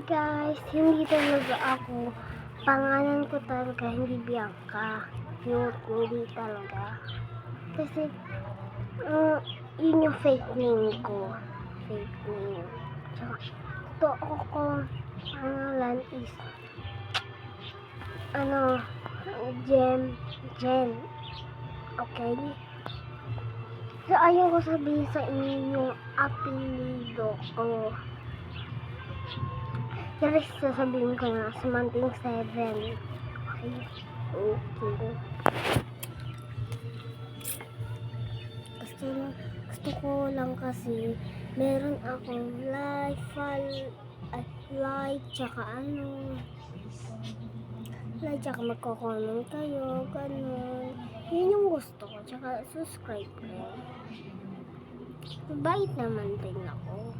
Guys, hindi talaga ako. Pangalan ko talaga, hindi Bianca. Hindi talaga. Kasi, yun yung fake name ko. Fake name. Tsaka, totoo ko, pangalan is, Jen. Okay? So, ayaw ko sabihin sa inyo yung apelido ko. Pero sasabihin ko na, Samanting 7. Okay? Okay. Gusto ko lang kasi, meron akong like, tsaka magko-comment kayo, ganun. Yun yung gusto ko, tsaka subscribe kayo. Mabait naman din ako.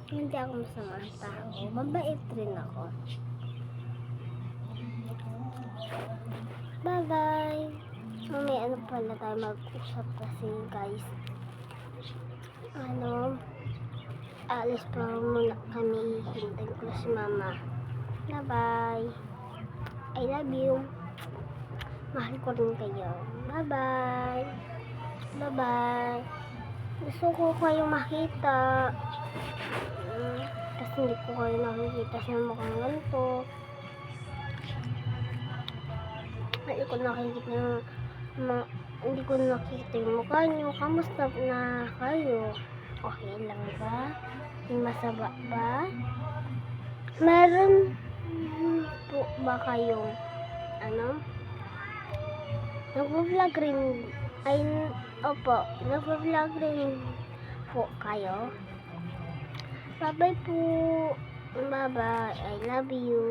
Hindi ako masamang tao. Mabait rin ako. Bye-bye! May pala tayo mag-usap kasi guys. Alis pa muna kami. Hintayin ko si mama. Bye-bye! I love you. Mahal ko rin kayo. Bye-bye! Bye-bye! Gusto ko kayong makita. Kasi hindi ko kayo nakikita sa mukhang ganito. Hindi ko nakikita yung mukha nyo. Kamusta na kayo? Okay lang ba? May masaba ba? Meron po ba kayong nagvo-vlog rin? Opo, nagvo-vlog rin po kayo? Bye-bye po. Bye-bye. I love you.